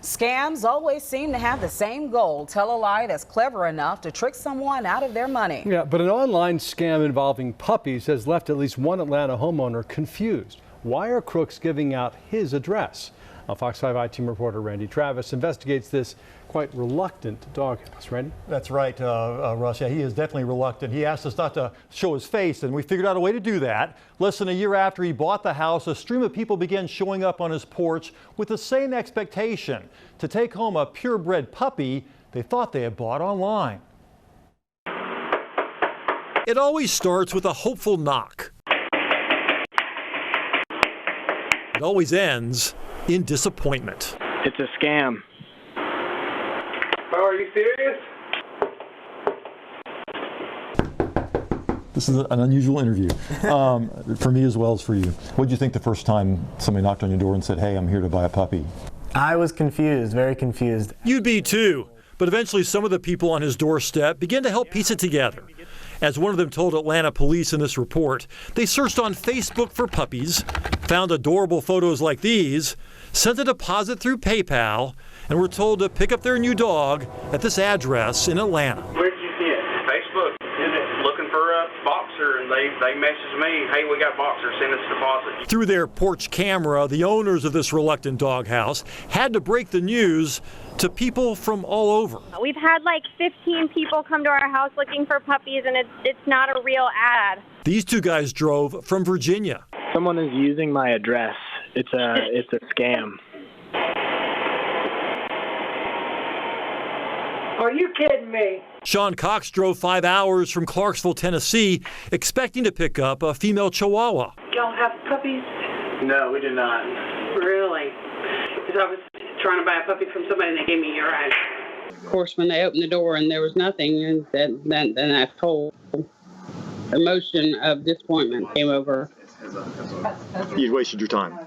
Scams always seem to have the same goal. Tell a lie that's clever enough to trick someone out of their money. Yeah, but an online scam involving puppies has left at least one Atlanta homeowner confused. Why are crooks giving out his address? Fox 5 I-Team reporter Randy Travis investigates this quite reluctant doghouse. Randy? That's right, Russ. Yeah, he is definitely reluctant. He asked us not to show his face, and we figured out a way to do that. Less than a year after he bought the house, a stream of people began showing up on his porch with the same expectation: to take home a purebred puppy they thought they had bought online. It always starts with a hopeful knock. It always ends in disappointment. It's a scam. Oh, are you serious? This is an unusual interview for me as well as for you. What did you think the first time somebody knocked on your door and said, "Hey, I'm here to buy a puppy"? I was confused, very confused. You'd be too. But eventually some of the people on his doorstep began to help piece it together. As one of them told Atlanta police in this report, they searched on Facebook for puppies, found adorable photos like these, sent a deposit through PayPal, and were told to pick up their new dog at this address in Atlanta. Where did you see it? Facebook. Looking for a boxer, and they messaged me, "Hey, we got a boxer, send us a deposit." Through their porch camera, the owners of this reluctant doghouse had to break the news to people from all over. We've had like 15 people come to our house looking for puppies, and it's not a real ad. These two guys drove from Virginia. Someone is using my address. It's a scam. Are you kidding me? Sean Cox drove 5 hours from Clarksville, Tennessee, expecting to pick up a female Chihuahua. Y'all have puppies? No, we did not. Really? Because I was trying to buy a puppy from somebody and they gave me your address. Of course, when they opened the door and there was nothing, and then that whole emotion of disappointment came over. You wasted your time.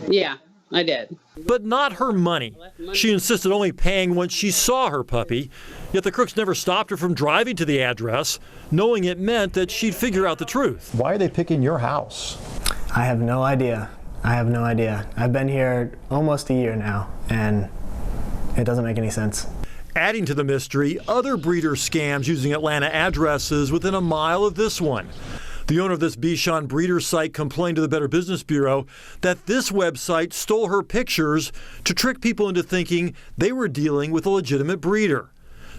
Yeah, I did. But not her money. She insisted only paying once she saw her puppy, yet the crooks never stopped her from driving to the address, knowing it meant that she'd figure out the truth. Why are they picking your house? I have no idea. I've been here almost a year now, and it doesn't make any sense. Adding to the mystery, other breeder scams using Atlanta addresses within a mile of this one. The owner of this Bichon breeder site complained to the Better Business Bureau that this website stole her pictures to trick people into thinking they were dealing with a legitimate breeder.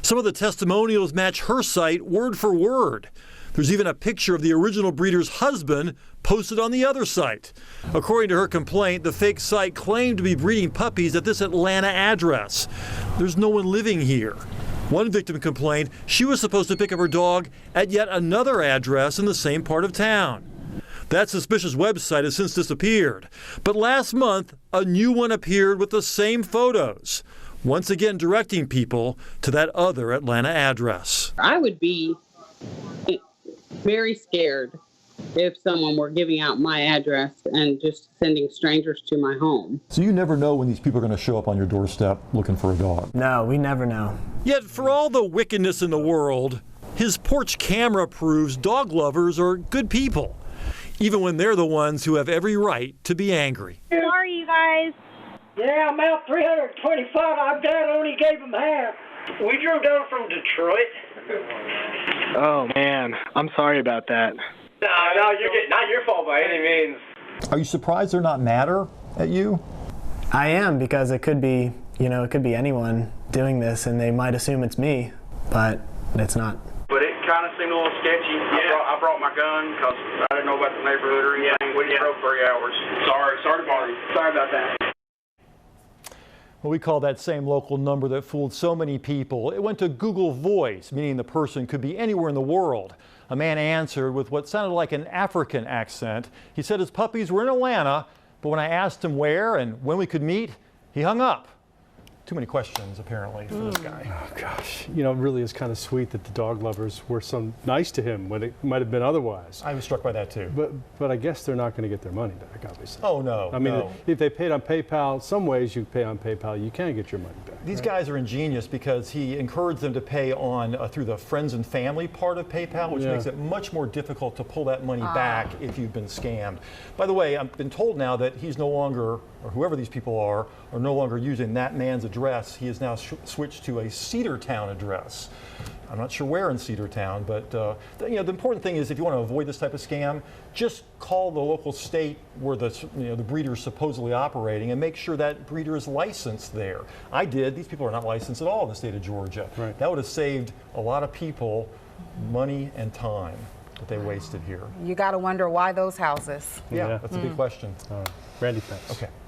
Some of the testimonials match her site word for word. There's even a picture of the original breeder's husband posted on the other site. According to her complaint, the fake site claimed to be breeding puppies at this Atlanta address. There's no one living here. One victim complained she was supposed to pick up her dog at yet another address in the same part of town. That suspicious website has since disappeared. But last month, a new one appeared with the same photos, once again directing people to that other Atlanta address. I would be very scared if someone were giving out my address and just sending strangers to my home. So you never know when these people are going to show up on your doorstep looking for a dog. No, we never know. Yet for all the wickedness in the world, his porch camera proves dog lovers are good people, even when they're the ones who have every right to be angry. Sorry, you guys. Yeah, I'm out 325. Our dad only gave him half. We drove down from Detroit. Oh man, I'm sorry about that. No, not your fault by any means. Are you surprised they're not madder at you? I am, because it could be anyone doing this, and they might assume it's me, but it's not. But it kind of seemed a little sketchy. Yeah. I brought my gun because I didn't know about the neighborhood or anything. We drove 3 hours. Sorry to bother you. Sorry about that. Well, we call that same local number that fooled so many people. It went to Google Voice, meaning the person could be anywhere in the world. A man answered with what sounded like an African accent. He said his puppies were in Atlanta, but when I asked him where and when we could meet, he hung up. Too many questions, apparently, for this guy. Oh, gosh. You know, it really is kind of sweet that the dog lovers were so nice to him when it might have been otherwise. I was struck by that, too. But I guess they're not going to get their money back, obviously. Oh, no. I mean, no. if they paid on PayPal, some ways you pay on PayPal, you can get your money back. These guys are ingenious because he encouraged them to pay on through the friends and family part of PayPal, which makes it much more difficult to pull that money back if you've been scammed. By the way, I've been told now that he's no longer, or whoever these people are no longer using that man's address. He has now switched to a Cedartown address. I'm not sure where in Cedartown, but the important thing is if you want to avoid this type of scam, just call the local state where the breeder is supposedly operating and make sure that breeder is licensed there. I did. These people are not licensed at all in the state of Georgia. Right. That would have saved a lot of people money and time that they wasted here. You got to wonder why those houses. Yeah, that's a big question. Randy, thanks. Okay.